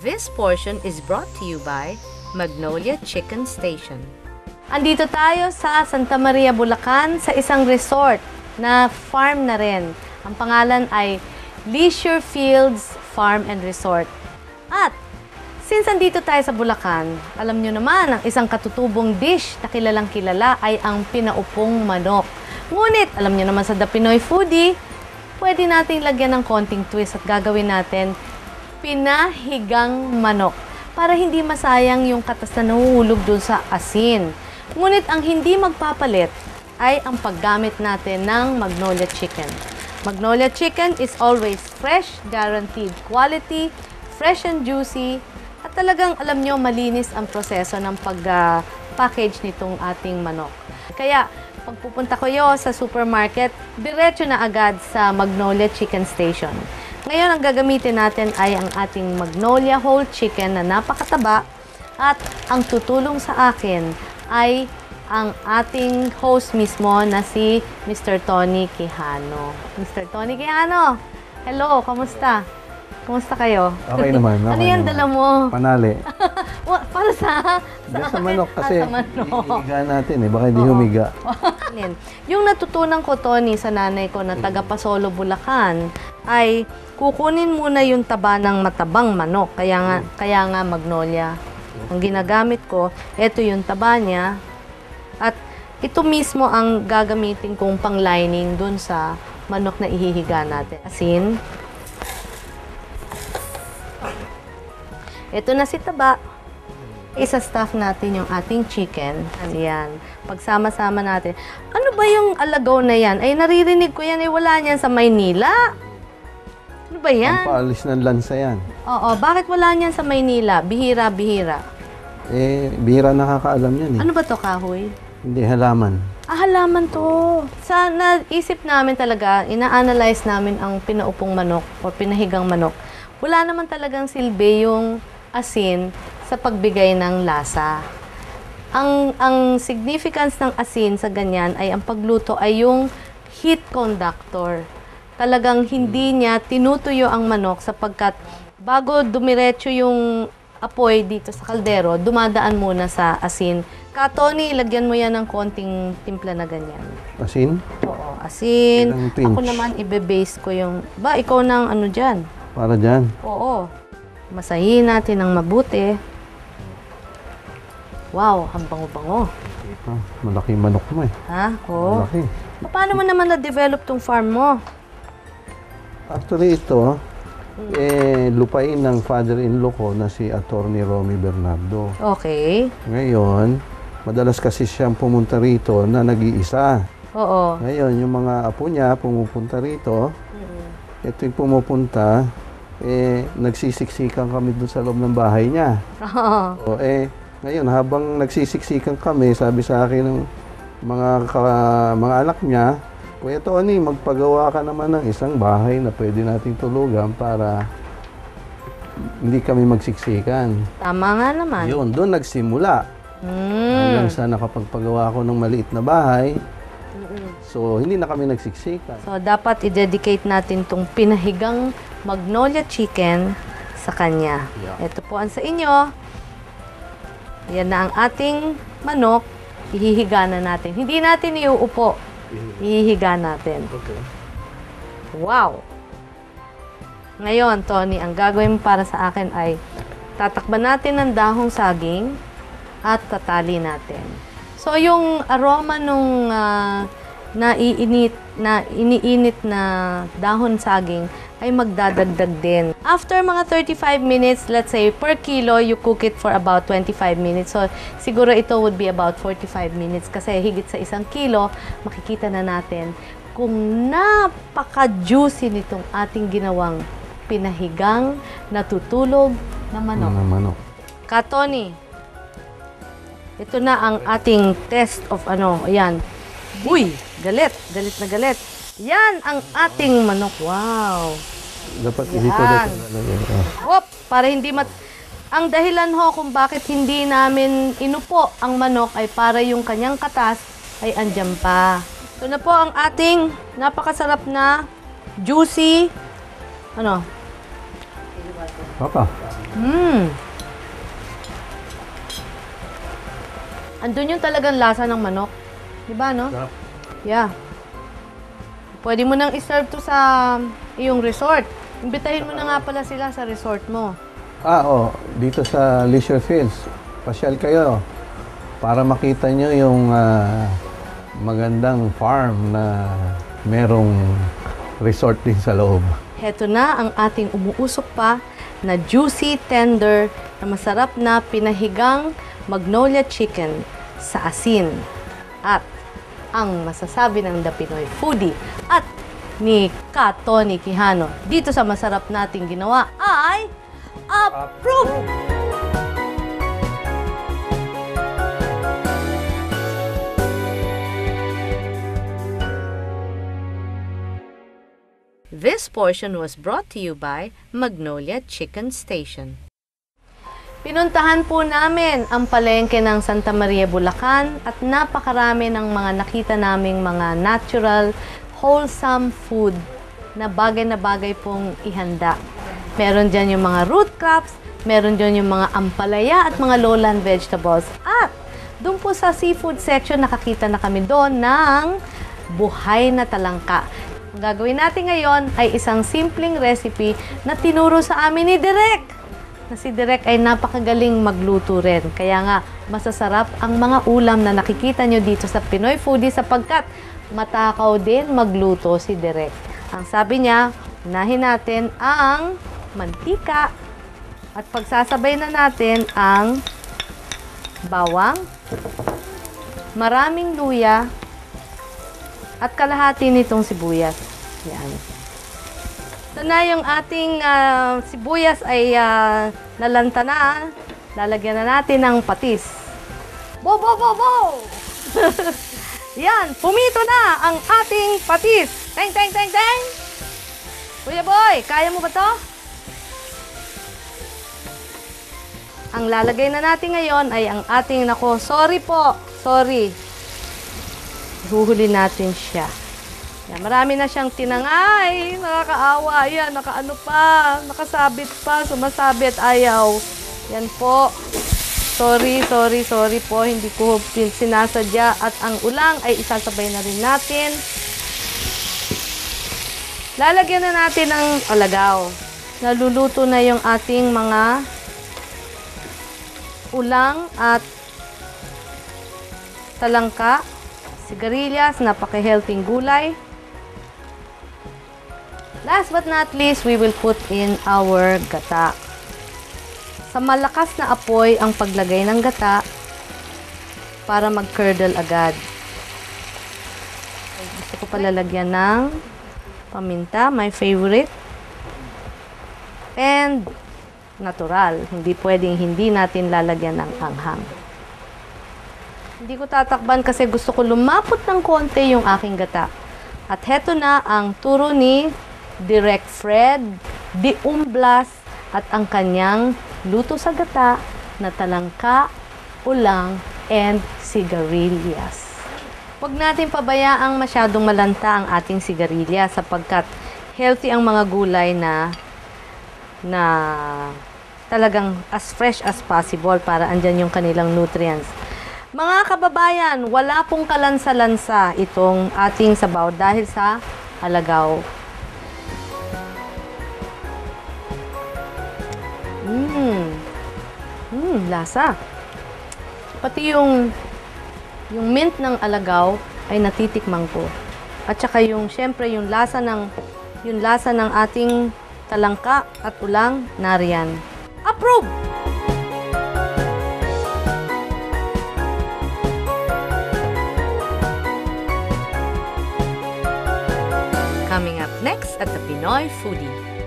This portion is brought to you by Magnolia Chicken Station. Andito tayo sa Santa Maria, Bulacan sa isang resort na farm na rin. Ang pangalan ay Leisure Fields Farm and Resort. At since andito tayo sa Bulacan, alam nyo naman, ang isang katutubong dish na kilalang kilala ay ang pinaupong manok. Ngunit, alam nyo naman sa The Pinoy Foodie, pwede nating lagyan ng konting twist at gagawin natin pinahigang manok para hindi masayang yung katas na nahuhulog dun sa asin. Ngunit ang hindi magpapalit ay ang paggamit natin ng Magnolia Chicken. Magnolia Chicken is always fresh, guaranteed quality, fresh and juicy, at talagang alam nyo malinis ang proseso ng pag-package nitong ating manok. Kaya pag pupunta kayo sa supermarket, diretso na agad sa Magnolia Chicken Station. Ngayon, ang gagamitin natin ay ang ating Magnolia Whole Chicken na napakataba at ang tutulong sa akin ay ang ating host mismo na si Mr. Tony Quijano. Mr. Tony Quijano, hello, kamusta? Kumusta kayo? Okay naman. Ano yan dala mo? Panali. Para sa manok kasi hihiga natin eh. Baka hindi humiga. Yung natutunan ko, Tony, sa nanay ko na taga Pasolo, Bulacan, ay kukunin muna yung taba ng matabang manok. Kaya nga Magnolia. Ang ginagamit ko, ito yung taba niya. At ito mismo ang gagamitin kong pang-lining dun sa manok na ihihiga natin. Asin. Ito na si taba. Isa-stuff natin yung ating chicken. Ayan. Pagsama-sama natin. Ano ba yung alagaw na yan? Ay, naririnig ko yan. Ay, wala niyan sa Maynila. Ano ba yan? Pampaalis ng lansa yan. Oo. Bakit wala niyan sa Maynila? Bihira-bihira. Eh, bihira nakakaalam yan eh. Ano ba to, kahoy? Hindi, halaman. Halaman to. Sa naisip namin talaga, ina-analyze namin ang pinaupong manok o pinahigang manok. Wala naman talagang silbi yung asin sa pagbigay ng lasa. Ang significance ng asin sa ganyan ay ang pagluto ay yung heat conductor. Talagang hindi niya tinutuyo ang manok sapagkat bago dumiretso yung apoy dito sa kaldero, dumadaan muna sa asin. Tony, lagyan mo yan ng konting timpla na ganyan. Asin? Oo, asin. Ako naman, ibe-base ko yung... Ba, ikaw nang ano dyan? Para dyan? Oo. Masahin natin ng mabuti. Wow, ang bango-bango. Malaki manok mo eh. Ha? Oo. Malaki. Paano mo naman na-develop tong farm mo? Actually ito, lupain ng father-in-law ko na si Attorney Romy Bernardo. Okay. Ngayon, madalas kasi siyang pumunta rito na nag-iisa. Oo. Ngayon, yung mga apo niya pumupunta rito. Ito yung pumupunta, nagsisiksikan kami dun sa loob ng bahay niya. Oo. Ngayon, habang nagsisiksikan kami, sabi sa akin ng mga anak niya, Kuya Tony, magpagawa ka naman ng isang bahay na pwede nating tulugan para hindi kami magsiksikan. Tama nga naman. Yun, doon nagsimula. Hanggang sa nakapagpagawa ako ng maliit na bahay. So, hindi na kami nagsiksikan. So, dapat i-dedicate natin tong pinahigang Magnolia Chicken sa kanya. Yeah. Ito po ang sa inyo. Yan na ang ating manok. Ihihiga na natin. Hindi natin iuupo. Ihihiga natin. Okay. Wow! Ngayon, Tony, ang gagawin para sa akin ay tatakban natin ng dahong saging at tatali natin. So, yung aroma nung iniinit na dahon saging ay magdadagdag din. After mga 35 minutes, let's say, per kilo, you cook it for about 25 minutes. So, siguro ito would be about 45 minutes kasi higit sa 1 kilo, makikita na natin kung napaka-juicy nitong ating ginawang pinahigang, natutulog na manok. Tony, ito na ang ating test of ayan. Uy, galit na galit. Yan ang ating manok. Wow. Dapat dito na. Whoop, para hindi ang dahilan ho kung bakit hindi namin inupo ang manok ay para yung kanyang katas ay andyan pa. Ito na po ang ating napakasarap na juicy Papa. Mmm. Andun yung talagang lasa ng manok. Diba, no? Sarap. Yeah. Pwede mo nang iserve to sa iyong resort. Imbitahin mo na nga pala sila sa resort mo. Dito sa Leisure Fields. Pasyal kayo para makita nyo yung magandang farm na merong resort din sa loob. Heto na ang ating umuusok pa na juicy, tender, na masarap na pinahigang Magnolia chicken sa asin. At ang masasabi ng The Pinoy Foodie at ni Tony Quijano dito sa masarap nating ginawa ay approve! This portion was brought to you by Magnolia Chicken Station. Pinuntahan po namin ang palengke ng Santa Maria, Bulacan at napakarami ng mga nakita naming mga natural, wholesome food na bagay pong ihanda. Meron dyan yung mga root crops, meron dyan yung mga ampalaya at mga lowland vegetables. At doon po sa seafood section, nakakita na kami doon ng buhay na talangka. Ang gagawin natin ngayon ay isang simpleng recipe na tinuro sa amin ni Direk. Na si Direk ay napakagaling magluto rin. Kaya nga, masasarap ang mga ulam na nakikita nyo dito sa Pinoy Foodie sapagkat matakaw din magluto si Direk. Ang sabi niya, unahin natin ang mantika at pagsasabay na natin ang bawang, maraming luya, at kalahati nitong sibuyas. Yan. Ito na yung ating sibuyas ay nalanta na. Lalagyan na natin ng patis. Bo! Yan, pumito na ang ating patis. Teng! Kuya Boy, kaya mo ba to? Ang lalagay na natin ngayon ay ang ating, sorry. Huhuli natin siya. Yan, marami na siyang tinangay. Nakakaawa. Yan, nakaano pa. Nakasabit pa. Sumasabit. Ayaw. Yan po. Sorry po. Hindi ko sinasadya. At ang ulang ay isasabay na rin natin. Lalagyan na natin ng alagaw. Naluluto na yung ating mga ulang at talangka. Sigarilyas, napaka-healthy gulay. Last but not least, we will put in our gata. Sa malakas na apoy ang paglagay ng gata para mag-curdle agad. Gusto ko palalagyan ng paminta, my favorite. And natural. Hindi pwedeng hindi natin lalagyan ng anghang. Hindi ko tatakban kasi gusto ko lumapot ng konti yung aking gata. At heto na ang turo ni Direk Fred de Umblas at ang kanyang luto sa gata na talangka, ulang, and sigarilyas. Huwag natin pabayaang masyadong malanta ang ating sigarilyas sapagkat healthy ang mga gulay na talagang as fresh as possible para andyan yung kanilang nutrients. Mga kababayan, wala pong kalansa-lansa itong ating sabaw dahil sa alagaw. Lasa. Pati yung mint ng alagaw ay natitikman ko. At saka syempre yung lasa ng ating talangka at ulang nariyan. Approve! Coming up next at the Pinoy Foodie.